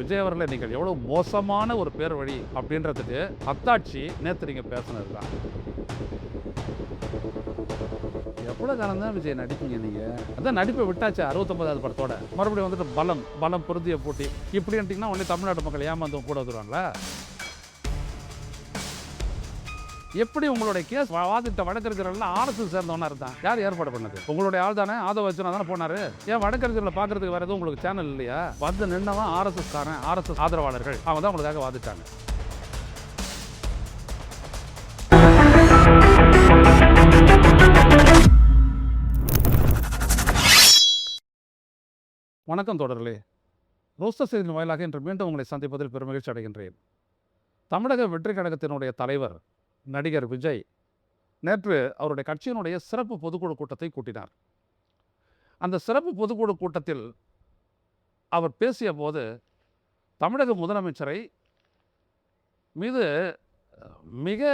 விஜய் அவர்களை நீங்கள் எவ்வளோ மோசமான ஒரு பேர் வழி அப்படின்றதுக்கு அத்தாட்சி நேற்று நீங்கள் பேசுனது தான். எவ்வளோ காலம் தான் விஜய் நடிப்பீங்க நீங்கள்? அதான் நடிப்பை விட்டாச்சு 69வது படத்தோட. மறுபடியும் வந்துட்டு பலம் பொருந்திய போட்டி இப்படின்ட்டிங்கன்னா உடனே தமிழ்நாட்டு மக்கள் ஏமாந்தவங்க கூட வந்துடுவாங்களா? எப்படி உங்களுடைய கேஸ் வாதிட்ட வழக்கறிஞர்கள்லாம் ஆர்எஸ்எஸ் சேர்ந்தவனா இருந்தான்? யார் ஏற்பாடு பண்ணது? உங்களுடைய ஆள் தானே, ஆதவ வச்சுனா தானே போனாரு. ஏன் வழக்கறிஞர்களை பார்க்கறதுக்கு வேற எதுவும் உங்களுக்கு சேனல் இல்லையா? வந்து நின்னவன் ஆர்எஸ்எஸ் காரன், ஆர்எஸ்எஸ் ஆதரவாளர்கள் அவங்க தான் உங்களுக்காக வாதிட்டாங்க. வணக்கம் தோழர்களே, ரோஸ்டர் செய்தியின் வாயிலாக இன்று மீண்டும் உங்களை சந்திப்பதில் பெருமகிழ்ச்சி அடைகின்றேன். தமிழக வெற்றி கழகத்தினுடைய தலைவர் நடிகர் விஜய் நேற்று அவருடைய கட்சியினுடைய சிறப்பு பொதுக்குழு கூட்டத்தை கூட்டினார். அந்த சிறப்பு பொதுக்குழு கூட்டத்தில் அவர் பேசிய போது தமிழக முதலமைச்சரை மீது மிக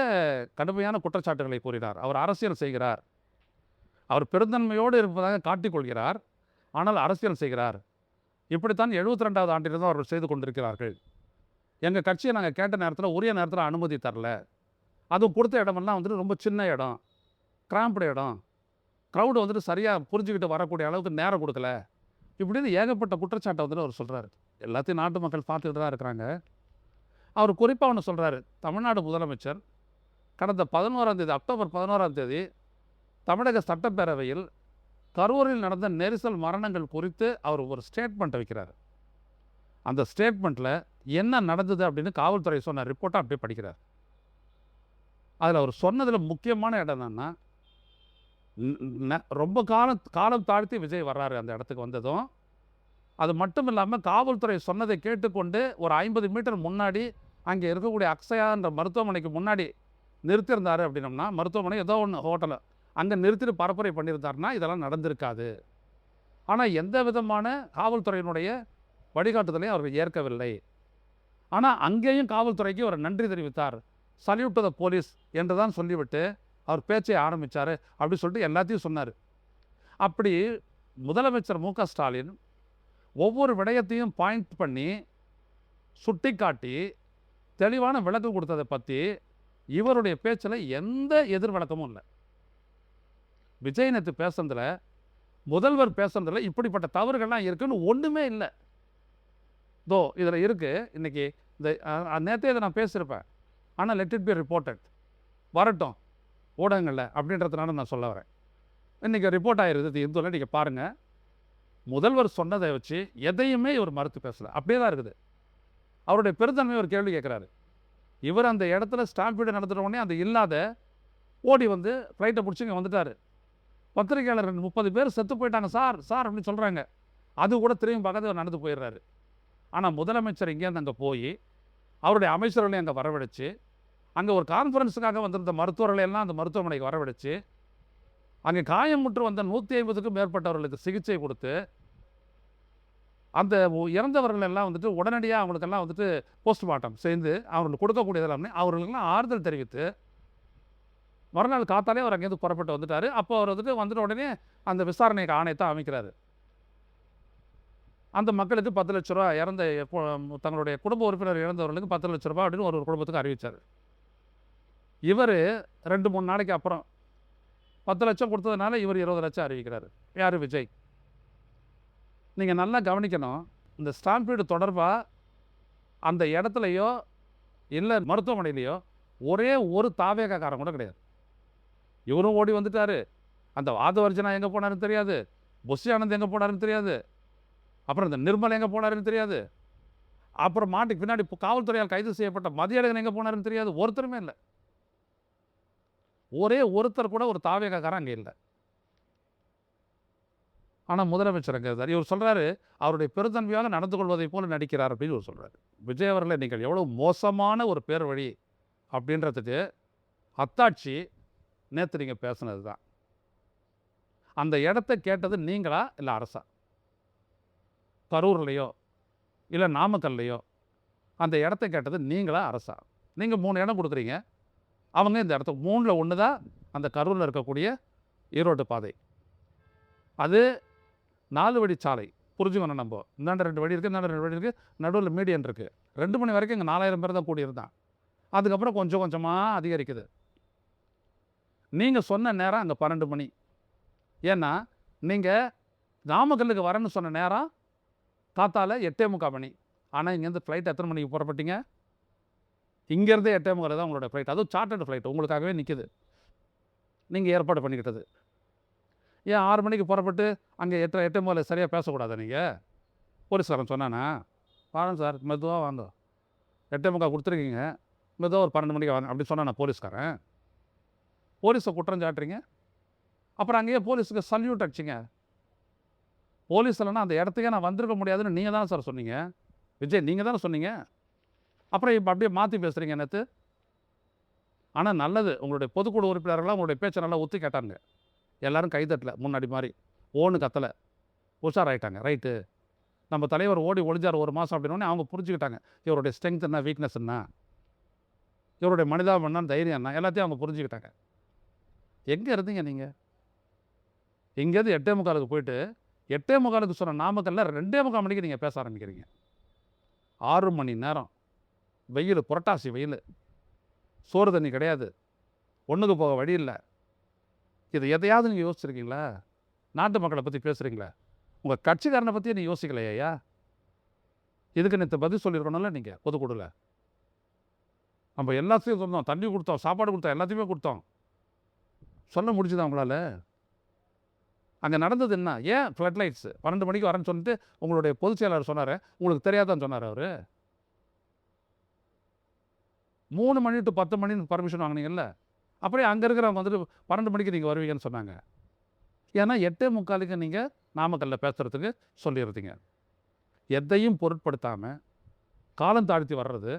கடுமையான குற்றச்சாட்டுகளை கூறினார். அவர் அரசியல் செய்கிறார், அவர் பெருந்தன்மையோடு இருப்பதாக காட்டிக்கொள்கிறார், ஆனால் அரசியல் செய்கிறார். இப்படித்தான் 72வது ஆண்டிலிருந்து அவர்கள் செய்து கொண்டிருக்கிறார்கள். எங்கள் கட்சியை நாங்கள் கேட்ட நேரத்தில் உரிய நேரத்தில் அனுமதி தரல, அதுவும் கொடுத்த இடமெல்லாம் வந்துட்டு ரொம்ப சின்ன இடம், கிராம்ப்டு இடம், க்ரௌடு வந்துட்டு சரியாக புரிஞ்சுக்கிட்டு வரக்கூடிய அளவுக்கு நேரம் கொடுக்கல, இப்படின்னு ஏகப்பட்ட குற்றச்சாட்டை வந்துட்டு அவர் சொல்கிறார். எல்லாத்தையும் நாட்டு மக்கள் பார்த்துக்கிட்டு தான் இருக்கிறாங்க. அவர் குறிப்பாக ஒன்று சொல்கிறாரு. தமிழ்நாடு முதலமைச்சர் கடந்த 11ஆம் தேதி, அக்டோபர் 11ஆம் தேதி தமிழக சட்டப்பேரவையில் கரூரில் நடந்த நெரிசல் மரணங்கள் குறித்து அவர் ஒரு ஸ்டேட்மெண்ட்டை வைக்கிறார். அந்த ஸ்டேட்மெண்ட்டில் என்ன நடந்தது அப்படின்னு காவல்துறை சொன்ன ரிப்போர்ட்டை அப்படியே படிக்கிறார். அதில் அவர் சொன்னதில் முக்கியமான இடம் என்னன்னா, ரொம்ப காலம் தாழ்த்தி விஜய் வர்றாரு அந்த இடத்துக்கு வந்ததும். அது மட்டும் இல்லாமல் காவல்துறை சொன்னதை கேட்டுக்கொண்டு ஒரு 50 மீட்டர் முன்னாடி அங்கே இருக்கக்கூடிய அக்ஷயான்ற மருத்துவமனைக்கு முன்னாடி நிறுத்தியிருந்தார். அப்படின்னம்னா, மருத்துவமனை ஏதோ ஒன்று ஹோட்டலில் அங்கே நிறுத்திட்டு பரப்புரை பண்ணியிருந்தாருன்னா இதெல்லாம் நடந்திருக்காது. ஆனால் எந்த விதமான காவல்துறையினுடைய வழிகாட்டுதலையும் அவர் ஏற்கவில்லை. ஆனால் அங்கேயும் காவல்துறைக்கு ஒரு நன்றி தெரிவித்தார், சல்யூட் டு த போலீஸ் என்று தான் சொல்லிவிட்டு அவர் பேச்சை ஆரம்பித்தார். அப்படி சொல்லிட்டு எல்லாத்தையும் சொன்னார். அப்படி முதலமைச்சர் மு க ஸ்டாலின் ஒவ்வொரு விடயத்தையும் பாயிண்ட் பண்ணி சுட்டி காட்டி தெளிவான விளக்கம் கொடுத்ததை பற்றி இவருடைய பேச்சில் எந்த எதிர் விளக்கமும் இல்லை. விஜய் நேற்று பேசுனதில், முதல்வர் பேசுனதில் இப்படிப்பட்ட தவறுகள்லாம் இருக்குன்னு ஒன்றுமே இல்லை. தோ இதில் இருக்குது. இன்றைக்கி இந்த நேற்றே இதை நான் பேசியிருப்பேன், ஆனால் லெட் இட் பி ரிப்போர்ட்டட், வரட்டும் ஊடகங்களில் அப்படின்றதுனால நான் சொல்ல வரேன். இன்றைக்கி ரிப்போர்ட் ஆகிருது இந்துவில், நீங்கள் பாருங்கள். முதல்வர் சொன்னதை வச்சு எதையுமே இவர் மறுத்து பேசலை, அப்படியே தான் இருக்குது. அவருடைய பெருந்தன்மையை ஒரு கேள்வி கேட்குறாரு. இவர் அந்த இடத்துல ஸ்டாம்பீடு நடத்துகிற உடனே அந்த இல்லாத ஓடி வந்து ஃப்ளைட்டை பிடிச்சி இங்கே வந்துட்டார். பத்திரிகையாளர் 30 பேர் செத்து போயிட்டாங்க சார் சார் அப்படின்னு சொல்கிறாங்க. அது கூட திரும்பி பார்க்காத அவர் நடந்து போயிடுறாரு. ஆனால் முதலமைச்சர் இங்கேருந்து அங்கே போய் அவருடைய அமைச்சர்களையும் அங்கே வரவழைச்சு, அங்கே ஒரு கான்ஃபரன்ஸுக்காக வந்திருந்த மருத்துவர்களையெல்லாம் அந்த மருத்துவமனைக்கு வரவழைச்சு, அங்கே காயமுற்று வந்த 150க்கும் மேற்பட்டவர்களுக்கு சிகிச்சை கொடுத்து, அந்த இறந்தவர்கள் எல்லாம் வந்துட்டு உடனடியாக அவங்களுக்கெல்லாம் வந்துட்டு போஸ்ட்மார்ட்டம் செய்து அவர்களுக்கு கொடுக்கக்கூடியதெல்லாம் அவர்களுக்கெல்லாம் ஆறுதல் தெரிவித்து மறுநாள் காத்தாலே அவர் அங்கேருந்து புறப்பட்டு வந்துட்டார். அப்போ அவர் வந்துட்டு உடனே அந்த விசாரணைக்கு ஆணையத்தை அமைக்கிறாரு. அந்த மக்களுக்கு 10 லட்ச ரூபா, இறந்த தங்களுடைய குடும்ப உறுப்பினர் இறந்தவர்களுக்கு 10 லட்ச ரூபா அப்படின்னு ஒரு குடும்பத்துக்கு அறிவித்தார். இவர் 2-3 நாளைக்கு அப்புறம் 10 லட்சம் கொடுத்ததுனால இவர் 20 லட்சம் அறிவிக்கிறார். யார்? விஜய். நீங்கள் நல்லா கவனிக்கணும். இந்த ஸ்டாம்பீடு தொடர்பாக அந்த இடத்துலையோ இல்லை மருத்துவமனையிலையோ ஒரே ஒரு தாவேகாரன் கூட கிடையாது. இவரும் ஓடி வந்துட்டார். அந்த ஆதவர்ஜனா எங்கே போனாருன்னு தெரியாது, புஷி ஆனந்த் எங்கே போனாருன்னு தெரியாது, அப்புறம் இந்த நிர்மல் எங்கே போனாருன்னு தெரியாது, அப்புறம் மாட்டுக்கு பின்னாடி காவல்துறையால் கைது செய்யப்பட்ட மதியழகன் எங்கே போனாருன்னு தெரியாது. ஒருத்தருமே இல்லை. ஒரே ஒருத்தர் கூட ஒரு தாவேகாரன் அங்கே இல்லை. ஆனால் முதலமைச்சர் அங்கே இருந்தார். இவர் சொல்கிறாரு, அவருடைய பெருந்தன்மையாக நடந்து கொள்வதை போல நடிக்கிறார் அப்படின்னு இவர் சொல்கிறார். விஜய் அவர்களை நீங்கள் எவ்வளோ மோசமான ஒரு பேர் வழி அப்படின்றதுக்கு அத்தாட்சி நேற்று நீங்கள் பேசுனது தான். அந்த இடத்த கேட்டது நீங்களா இல்லை அரசா? கரூர்லையோ இல்லை நாமக்கல்லையோ அந்த இடத்த கேட்டது நீங்களா அரசா? நீங்கள் 3 இடம் கொடுக்குறீங்க, அவங்க இந்த இடத்த 3ல் 1 தான் அந்த கரூரில் இருக்கக்கூடிய ஈரோடு பாதை. அது 4 வழிச்சாலை, புரிஞ்சுக்கணும் நம்ம. இந்தாண்ட 2 வழி இருக்குது, இந்தாண்ட 2 வழி இருக்குது, நடுவில் மீடியன் இருக்குது. 2 மணி வரைக்கும் இங்கே 4000 பேர் தான் கூடியிருந்தான். அதுக்கப்புறம் கொஞ்சம் கொஞ்சமாக அதிகரிக்குது. நீங்கள் சொன்ன நேரம் அங்கே 12 மணி. ஏன்னா நீங்கள் நாமக்கல்லுக்கு வரேன்னு சொன்ன நேரம் காத்தால 8:45 மணி. ஆனால் இங்கேருந்து ஃப்ளைட் எத்தனை மணிக்கு புறப்பட்டீங்க? இங்கேருந்தே 8:45 தான் உங்களோட ஃப்ளைட். அதுவும் சார்ட்டர்டு ஃப்ளைட் உங்களுக்காகவே நிற்குது. நீங்கள் ஏற்பாடு பண்ணிக்கிட்டது. ஏன் 6 மணிக்கு புறப்பட்டு அங்கே 8:45 சரியாக பேசக்கூடாதா நீங்கள்? போலீஸ்காரன் சொன்னானா? வாங்க சார், மெதுவாக வாங்க, 8:45 கொடுத்துருக்கீங்க, மெதுவாக ஒரு 12 மணிக்கு வாங்க அப்படி சொன்னானா போலீஸ்காரன்? போலீஸை குற்றம் சாட்டுறீங்க. அப்புறம் அங்கேயே போலீஸுக்கு சல்யூட் அடிச்சிங்க. போலீஸ் இல்லைன்னா அந்த இடத்துக்கே நான் வந்திருக்க முடியாதுன்னு நீங்கள் தான் சார் சொன்னீங்க. விஜய், நீங்கள் தானே சொன்னீங்க. அப்புறம் இப்போ அப்படியே மாற்றி பேசுகிறீங்க நேற்று. ஆனால் நல்லது, உங்களுடைய பொதுக்குழு உறுப்பினர்கள்லாம் உங்களுடைய பேச்சை நல்லா ஒத்து கேட்டாங்க. எல்லோரும் கைதட்டல, முன்னாடி மாதிரி ஓன்னு கத்தலை, உஷாராயிட்டாங்க. ரைட்டு, நம்ம தலைவர் ஓடி ஒளிஞ்சார் 1 மாதம் அப்படின்னோடனே அவங்க புரிஞ்சுக்கிட்டாங்க. இவருடைய ஸ்ட்ரென்த் என்ன, வீக்னஸ் என்ன, இவருடைய மனிதாபம் என்ன, தைரியம் என்ன, எல்லாத்தையும் அவங்க புரிஞ்சுக்கிட்டாங்க. எங்கே இருந்தீங்க நீங்கள்? இங்கேருந்து 8:45 போயிட்டு 8:45 சொன்ன நாமக்கல்ல 2:45 மணிக்கு நீங்கள் பேச ஆரம்பிக்கிறீங்க. 6 மணி நேரம் வெயில், புரட்டாசி வெயில், சோறு தண்ணி கிடையாது, ஒன்றுக்கு போக வழி இல்லை. இது எதையாவது நீங்கள் யோசிச்சிருக்கீங்களா? நாட்டு மக்களை பற்றி பேசுகிறீங்களா? உங்கள் கட்சிக்காரனை பற்றியே நீ யோசிக்கலையா? இதுக்கு நேற்று பதில் சொல்லியிருக்கணும்ல நீங்கள் பொதுக்குழுல. நம்ம எல்லாத்தையும் சொன்னோம், தண்ணி கொடுத்தோம், சாப்பாடு கொடுத்தோம், எல்லாத்தையுமே கொடுத்தோம். சொல்ல முடிஞ்சுதான் உங்களால்? அங்கே நடந்தது என்ன? ஏன் ஃப்ளட் லைட்ஸு 12 மணிக்கு வரேன்னு சொல்லிட்டு உங்களுடைய பொதுச் செயலாளர் சொன்னார், உங்களுக்கு தெரியாதான்னு சொன்னார் அவர். 3 மணி டு 10 மணின்னு பர்மிஷன் வாங்கினீங்கல்ல, அப்படியே அங்கே இருக்கிறவங்க வந்துட்டு 12 மணிக்கு நீங்கள் வருவீங்கன்னு சொன்னாங்க. ஏன்னா 8:45 நீங்கள் நாமக்கல்லில் பேசுகிறதுக்கு சொல்லியிருந்தீங்க. எதையும் பொருட்படுத்தாமல் காலம் தாழ்த்தி வர்றது,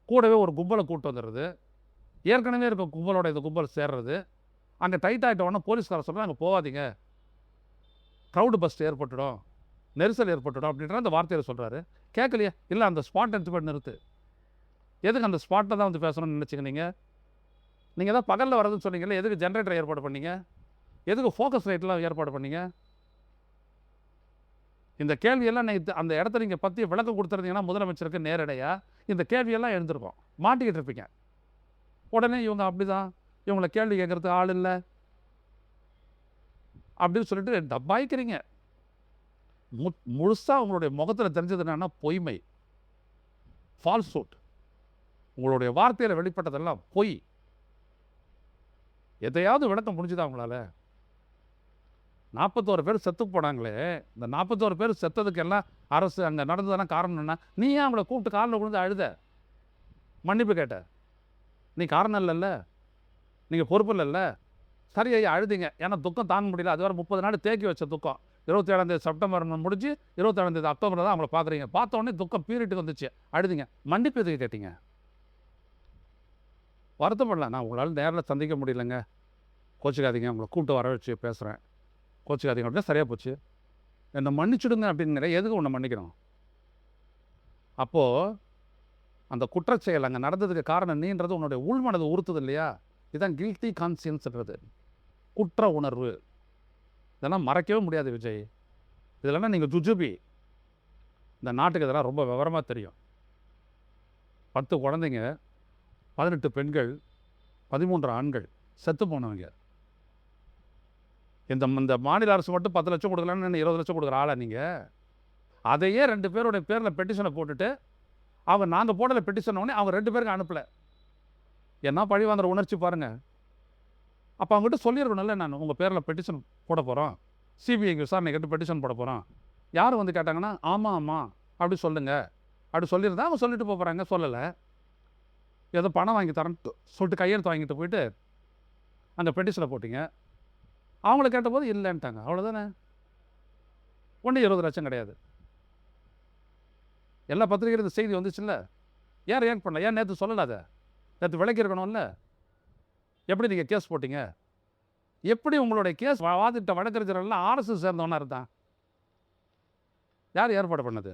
கூடவே ஒரு கும்பலை கூப்பிட்டு வந்துடுறது, ஏற்கனவே இருக்க கும்பலோட இந்த கும்பல் சேர்றது, அங்கே டைட் ஆகிட்டோன்னா போலீஸ்காரர் சொல்கிறாங்க அங்கே போகாதீங்க, க்ரௌடு பஸ்ட் ஏற்பட்டுடும், நெரிசல் ஏற்பட்டுடும் அப்படின்ற அந்த வார்த்தையில் சொல்கிறாரு. கேட்கலையே? இல்லை, அந்த ஸ்பாட் எடுத்து போய் நிறுத்து. எதுக்கு அந்த ஸ்பாட்டில் தான் வந்து பேசணும்னு நினச்சிங்க நீங்கள்? நீங்கள் தான் பகலில் வரதுன்னு சொன்னீங்கல்ல, எதுக்கு ஜென்ரேட்டர் ஏற்பாடு பண்ணீங்க? எதுக்கு ஃபோக்கஸ் லைட்லாம் ஏற்பாடு பண்ணீங்க? இந்த கேள்வியெல்லாம் நீங்கள் அந்த இடத்த நீங்கள் பற்றி விளக்கம் கொடுத்துருந்தீங்கன்னா முதலமைச்சருக்கு நேரடியாக இந்த கேள்வியெல்லாம் எழுந்திருக்கும். மாட்டிக்கிட்டு இருப்பீங்க. உடனே இவங்க அப்படி தான், இவங்களை கேள்வி கேட்குறதுக்கு ஆள் இல்லை அப்படின்னு சொல்லிட்டு டப்பாய்க்கிறீங்க. முழுசாக உங்களுடைய முகத்தில் தெரிஞ்சது என்னன்னா பொய்மை, ஃபால்ஸ்ஹுட். உங்களுடைய வார்த்தையில் வெளிப்பட்டதெல்லாம் பொய். எதையாவது விளக்கம் முடிஞ்சுதா உங்களால்? 41 பேர் செத்து போனாங்களே, இந்த 41 பேர் செத்ததுக்கு எல்லாம் அரசு அங்கே நடந்ததுன்னா காரணம் என்ன? நீ ஏன் அவங்கள கூப்பிட்டு காலில் விழுந்து அழுத, மன்னிப்பு கேட்ட? நீ காரணம் இல்லைல்ல, நீங்கள் பொறுப்பு இல்லைல்ல. சரி ஐயா, அழுதிங்க, ஏன்னா துக்கம் தாங்க முடியல. அது வரை 30 நாள் தேக்கி வச்ச துக்கம் 27 செப்டம்பர் முடிஞ்சு 27 அக்டோபர் தான் அவங்கள பார்க்குறீங்க. பார்த்த உடனே துக்கம் பீரியட்டுக்கு வந்துச்சு, அழுதிங்க. மன்னிப்பு எதுக்கு கேட்டீங்க? வருத்தப்படலாம், நான் உங்களால் நேரில் சந்திக்க முடியலைங்க, கோச்சிக்காதீங்க, உங்களை கூப்பிட்டு வர வச்சு பேசுகிறேன், கோச்சிக்காதீங்க அப்படின்னா சரியாக போச்சு, என்னை மன்னிச்சுடுங்க அப்படிங்கிற. எதுக்கு உன்னை மன்னிக்கணும்? அப்போது அந்த குற்றச்செயல் அங்கே நடந்ததுக்கு காரணம் நீன்றது உன்னுடைய உள்மனது உறுத்துது இல்லையா? இதுதான் கில்ட்டி கான்சியன்ஸ்ன்றது, குற்ற உணர்வு. இதெல்லாம் மறக்கவே முடியாது விஜய். இதெல்லாம் நீங்கள் ஜுஜுபி. இந்த நாட்டுக்கு இதெல்லாம் ரொம்ப விவரமாக தெரியும். 10 குழந்தைங்க, 18 பெண்கள், 13 ஆண்கள் செத்து போனவங்க. இந்த மாநில அரசு மட்டும் 10 லட்சம் கொடுக்கலான்னு 20 லட்சம் கொடுக்குற ஆளா நீங்கள்? அதையே 2 பேருடைய பேரில் பெட்டிஷனை போட்டுட்டு அவங்க நாங்கள் போடலை பெட்டிஷன் உடனே அவங்க 2 பேருக்கு அனுப்பலை. என்ன பழி வாங்குற உணர்ச்சி பாருங்கள். அப்போ அவங்ககிட்ட சொல்லியிருக்கணும்ல, நான் உங்கள் பேரில் பெட்டிஷன் போட போகிறோம், சிபிஐக்கு விசாரணை கேட்டு பெட்டிஷன் போட போகிறோம். யார் வந்து கேட்டாங்கன்னா ஆமாம் ஆமாம் அப்படி சொல்லுங்கள் அப்படி சொல்லியிருந்தா அவங்க சொல்லிட்டு போகிறாங்க. சொல்லலை, ஏதோ பணம் வாங்கி தரேன்னு சொல்லிட்டு கையெழுத்து வாங்கிட்டு போயிட்டு அந்த பெட்டிஷனை போட்டிங்க. அவங்கள கேட்டபோது இல்லைன்ட்டாங்க. அவ்வளோதானே. ஒன்று 20 லட்சம் கிடையாது. எல்லா பத்திரிகையும் இந்த செய்தி வந்துச்சுல்ல, ஏன் ரியாக்ட் பண்ணல? ஏன் நேற்று சொல்லலாத? நேற்று விளக்கியிருக்கணும்ல. எப்படி நீங்கள் கேஸ் போட்டிங்க? எப்படி உங்களுடைய கேஸ் வாதிட்ட வழக்கறிஞர்கள்லாம் ஆர்எஸ்எஸ் சேர்ந்தவனா இருந்தான்? யார் ஏற்பாடு பண்ணது?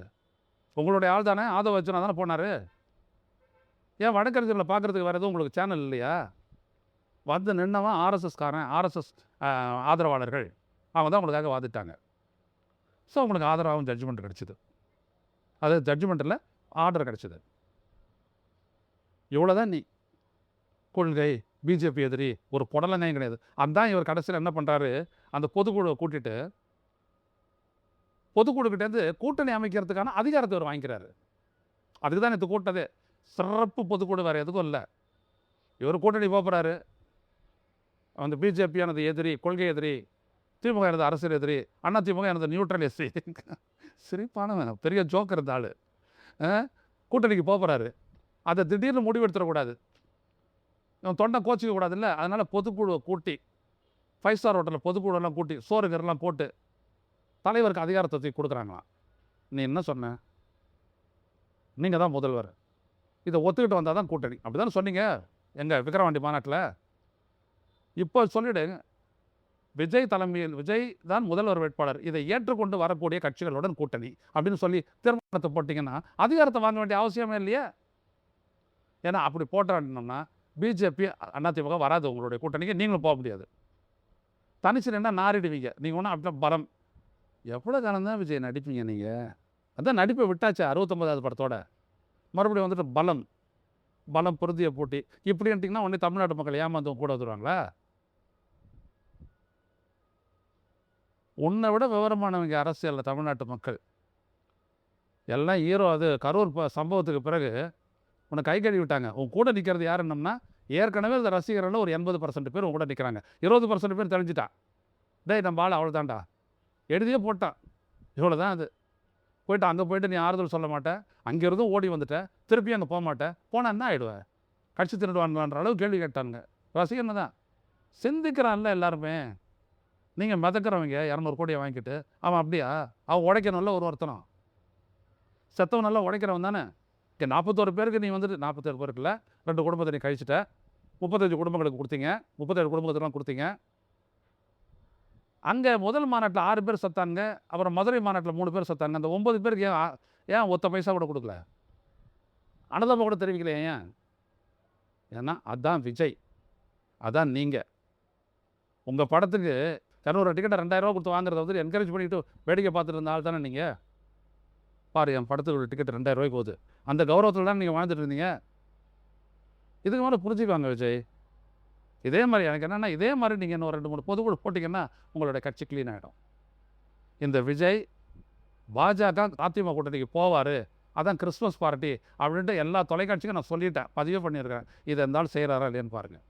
உங்களுடைய ஆள் தானே, ஆதவ வச்சுனா தானே போனார். ஏன் வழக்கறிஞர்களை பார்க்குறதுக்கு வேறு எதுவும் உங்களுக்கு சேனல் இல்லையா? வந்து நின்னவன் ஆர்எஸ்எஸ்காரன், ஆர்எஸ்எஸ் ஆதரவாளர்கள், அவங்க தான் உங்களுக்காக வாதிட்டாங்க. ஸோ உங்களுக்கு ஆதரவாகவும் ஜட்ஜ்மெண்ட் கிடச்சிது. அது ஜட்ஜ்மெண்ட்டில் ஆர்டர் கிடச்சிது. இவ்வளோ தான் நீ கொள்கை, பிஜேபி எதிரி, ஒரு புடலங்காயும் கிடையாது. அதான் இவர் கடைசியில் என்ன பண்ணுறாரு, அந்த பொதுக்குழுவை கூட்டிட்டு பொதுக்குழுக்கிட்டேருந்து கூட்டணி அமைக்கிறதுக்கான அதிகாரத்தை இவர் வாங்கிக்கிறாரு. அதுக்கு தான் நேற்று கூட்டதே. சிறப்பு பொதுக்குழு, வேறு எதுக்கும் இல்லை. இவர் கூட்டணி போகிறாரு. அந்த பிஜேபியானது எதிரி, கொள்கை எதிரி, திமுக எனது அரசியல் எதிரி, அண்ணா திமுக எனது நியூட்ரல் எதிரி. சிரிப்பான பெரிய ஜோக்கர் இருந்த ஆள். கூட்டணிக்கு போகிறாரு. அதை திடீர்னு முடிவெடுத்துடக்கூடாது, தொண்டை கோச்சிக்க கூடாது இல்லை. அதனால் பொதுக்குழுவை கூட்டி 5 ஸ்டார் ஹோட்டலில் பொதுக்குழுவெல்லாம் கூட்டி சோறு கரெல்லாம் போட்டு தலைவருக்கு அதிகாரத்தை கொடுக்குறாங்களாம். நீ என்ன சொன்ன? நீங்கள் தான் முதல்வர், இதை ஒத்துக்கிட்டு வந்தால் தான் கூட்டணி, அப்படி தானே சொன்னீங்க எங்கள் விக்கிரவாண்டி மாநாட்டில். இப்போ சொல்லிவிடு, விஜய் தலைமையில் விஜய் தான் முதல்வர் வேட்பாளர், இதை ஏற்றுக்கொண்டு வரக்கூடிய கட்சிகளுடன் கூட்டணி அப்படின்னு சொல்லி தீர்மானத்தை போட்டிங்கன்னா அதிகாரத்தை வாங்க வேண்டிய அவசியமே இல்லையே. ஏன்னா அப்படி போட்டோம்னா பிஜேபி அதிமுக வராது உங்களுடைய கூட்டணிக்கு, நீங்களும் போக முடியாது. தனிச்சு நின்னா நாரிடுவீங்க. நீங்கள் ஒன்றும் அப்படின்னா பலம். எவ்வளோ காலம் தான் விஜய் நடிப்பீங்க நீங்கள்? அதான் நடிப்பை விட்டாச்சு 69வது படத்தோட. மறுபடியும் வந்துட்டு பலம் பலம் பொருந்திய போட்டி இப்படின்ட்டிங்கன்னா உடனே தமிழ்நாட்டு மக்கள் ஏமாந்து கூட வந்துடுவாங்களா? உன்னை விட விவரமானவங்க அரசியலில் தமிழ்நாட்டு மக்கள் எல்லாம் ஹீரோ. அது கரூர் சம்பவத்துக்கு பிறகு உன்னை கை கழுவி விட்டாங்க. உன் கூட நிற்கிறது யாருன்னம்னா, ஏற்கனவே இந்த ரசிகர்கள் ஒரு 80% பேர் உன் கூட நிற்கிறாங்க. 20% பேர் தெரிஞ்சுட்டான். டேய் நம்ம ஆள் அவ்வளோ தான்டா, எழுதியே போட்டான். இவ்வளோ தான் அது. போய்ட்டு அங்கே போய்ட்டு நீ ஆறுதல் சொல்ல மாட்டேன், அங்கேருந்தும் ஓடி வந்துட்டேன், திருப்பி அங்கே போக மாட்டேன், போனால் என்ன ஆகிடுவேன், கட்சி திருடுவான்ன்ற அளவு கேள்வி கேட்டானுங்க. ரசிகன்னு தான் சிந்திக்கிறான்ல எல்லாருமே. நீங்கள் மிதக்கிறவங்க 200 கோடியை வாங்கிக்கிட்டு, அவன் அப்படியா? அவன் உடைக்கணும்ல ஒரு ஒருத்தனம். செத்தவன் நல்லா உடைக்கிறவன் தானே. 41 பேருக்கு நீ வந்துட்டு 47 பேருக்குல 2 குடும்பத்தை நீ கழிச்சிட்ட, 35 குடும்பங்களுக்கு கொடுத்தீங்க, 37 குடும்பத்துக்குலாம் கொடுத்தீங்க. அங்கே முதல் மாநாட்டில் 6 பேர் சத்தாங்க, அப்புறம் மதுரை மாநாட்டில் 3 பேர் சத்தாங்க. அந்த 9 பேருக்கு ஏன் ஒத்த பைசா கூட கொடுக்கல? அனுதாபம் கூட தெரிவிக்கல ஏன்? ஏன்னா அதான் விஜய், அதான் நீங்கள். உங்கள் படத்துக்கு 200 டிக்கெட்டை 2000 ரூபா கொடுத்து வாங்குறத வந்து என்கரேஜ் பண்ணிவிட்டு வேடிக்கை பார்த்துட்டு இருந்த ஆள் தானே நீங்கள். பாரு, என் படத்துக்கு டிக்கெட் 2000 ரூபாய்க்கு போகுது, அந்த கௌரவத்தில் தான் நீங்கள் வாழ்ந்துட்டு இருந்தீங்க. இதுக்கு மேலே புரிஞ்சுக்குவாங்க விஜய். இதே மாதிரி எனக்கு என்னென்னா, இதே மாதிரி நீங்கள் இன்னும் 2-3 பொதுக்குழு போட்டிங்கன்னா உங்களுடைய கட்சி க்ளீன் ஆகிடும். இந்த விஜய் பாஜக அதிமுக கூட்டணிக்கு போவார், அதான் கிறிஸ்மஸ் பார்ட்டி அப்படின்ட்டு எல்லா தொலைக்காட்சிக்கும் நான் சொல்லிட்டேன், பதிவே பண்ணியிருக்கேன். இதை இருந்தாலும் செய்கிறாரா இல்லையான்னு பாருங்கள்.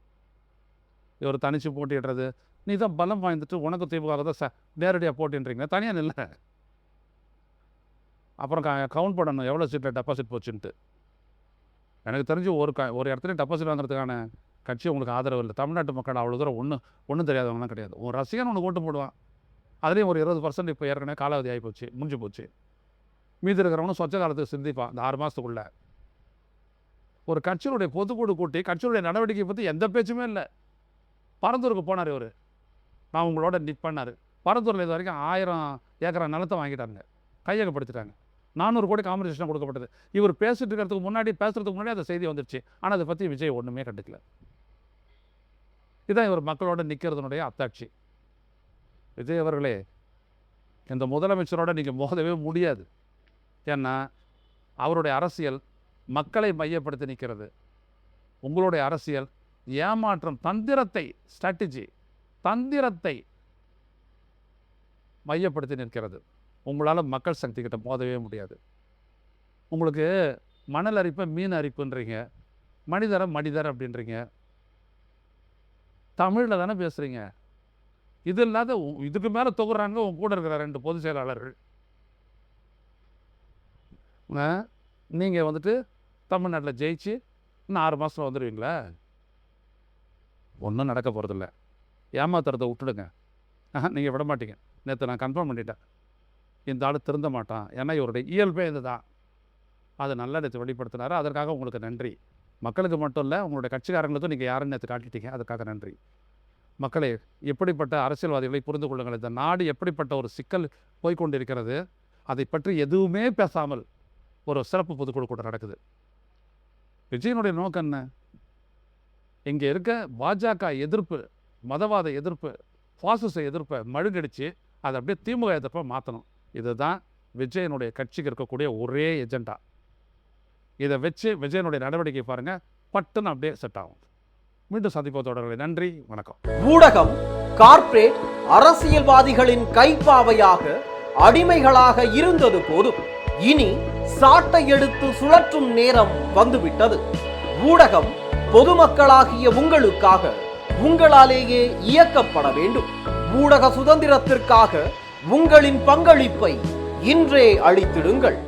இவர் தனித்து போட்டிடுறது, நீ தான் பலம் வாய்ந்துட்டு உனக்கு திமுக தான் நேரடியாக போட்டின்றீங்க, தனியாக இல்லை. அப்புறம் கவுண்ட் பண்ணணும் எவ்வளோ சீட்டில் டெபாசிட் போச்சுன்ட்டு. எனக்கு தெரிஞ்சு ஒரு இடத்துல டெபாசிட் வாங்குறதுக்கான கட்சி உங்களுக்கு ஆதரவு இல்லை. தமிழ்நாட்டு மக்கள் அவ்வளோ தூரம் ஒன்றும் தெரியாதவங்கலாம் கிடையாது. ஒரு ரசிகன் உனக்கு ஓட்டு போடுவான், அதுலேயும் ஒரு 20% இப்போ ஏற்கனவே காலாவதி ஆகி போச்சு, முடிஞ்சு போச்சு. மீதி இருக்கிறவனும் சொச்ச காலத்துக்கு சிந்திப்பான் இந்த 6 மாதத்துக்குள்ளே. ஒரு கட்சியினுடைய பொதுக்குழு கூட்டி கட்சியினுடைய நடவடிக்கை பற்றி எந்த பேச்சுமே இல்லை. பரந்தூருக்கு போனார் இவர், நான் உங்களோட நிற்பேன்னாரு. பரந்தூரில் இது வரைக்கும் 1000 ஏக்கர் நிலத்தை வாங்கிட்டாங்க, கையகப்படுத்திட்டாங்க. 400 கோடி காம்பன்சேஷன் கொடுக்கப்பட்டது. இவர் பேசுறதுக்கு முன்னாடி அந்த செய்தி வந்துடுச்சு. ஆனால் அதை பற்றி விஜய் ஒன்றுமே கண்டுக்கல. இதுதான் இவர் மக்களோட நிற்கிறதுனுடைய அத்தாட்சி. விஜய் அவர்களே, இந்த முதலமைச்சரோட நீங்கள் மோதவே முடியாது. ஏன்னா அவருடைய அரசியல் மக்களை மையப்படுத்தி நிற்கிறது. உங்களுடைய அரசியல் ஏமாற்றம், தந்திரத்தை மையப்படுத்தி நிற்கிறது. உங்களால் மக்கள் சக்தி கிட்ட மோதவே முடியாது. உங்களுக்கு மணல் அரிப்பை மீன் அரிப்புன்றீங்க, மனிதர் அப்படின்றீங்க. தமிழில் தானே பேசுகிறீங்க. இது இல்லாத இதுக்கு மேலே தொகுறாங்க உங்க கூட இருக்கிற 2 பொதுச் செயலாளர்கள். நீங்கள் வந்துட்டு தமிழ்நாட்டில் ஜெயிச்சு இன்னும் 6 மாதத்தில் வந்துடுவீங்களா? ஒன்றும் நடக்க போகிறதில்ல. ஏமாத்துறதை விட்டுடுங்க. நீங்கள் விட மாட்டீங்க. நேற்று நான் கன்ஃபார்ம் பண்ணிட்டேன், இந்த ஆள் திருந்த மாட்டான். ஏன்னா இவருடைய இயல்பே இது தான். அது நல்லா நேற்று வெளிப்படுத்தினார். அதற்காக உங்களுக்கு நன்றி. மக்களுக்கு மட்டும் இல்லை, உங்களுடைய கட்சிக்காரங்களுக்கும் நீங்கள் யாருன்னு நேற்று காட்டிட்டீங்க, அதுக்காக நன்றி. மக்களே, எப்படிப்பட்ட அரசியல்வாதிகளை புரிந்து கொள்ளுங்கள். இந்த நாடு எப்படிப்பட்ட ஒரு சிக்கல் போய்கொண்டிருக்கிறது, அதை பற்றி எதுவுமே பேசாமல் ஒரு சிறப்பு பொதுக்குழு கூட்டம் நடக்குது. விஜயனுடைய நோக்கம் என்ன? இங்கே இருக்க பாஜக எதிர்ப்பு, மதவாத எதிர்ப்பு, பாசிச எதிர்ப்பை மழுங்கடிச்சு அதை அப்படியே திமுக எதிர்ப்பை மாற்றணும். இதுதான் விஜயனுடைய கட்சிக்கு இருக்கக்கூடிய ஒரே எஜெண்டா. இதை வச்சு விஜயனுடைய நடவடிக்கை பாருங்க, பட்டுன்னு அப்படியே செட் ஆகும். மீண்டும் சந்திப்போம் தொடர்களை. நன்றி, வணக்கம். ஊடகம் கார்ப்பரேட் அரசியல்வாதிகளின் கைப்பாவையாக அடிமைகளாக இருந்தது போதும், இனி சாட்டை எடுத்து சுழற்றும் நேரம் வந்துவிட்டது. ஊடகம் பொதுமக்களாகிய உங்களுக்காக, உங்களாலேயே இயக்கப்பட வேண்டும். ஊடக சுதந்திரத்திற்காக உங்களின் பங்களிப்பை இன்றே அளித்திடுங்கள்.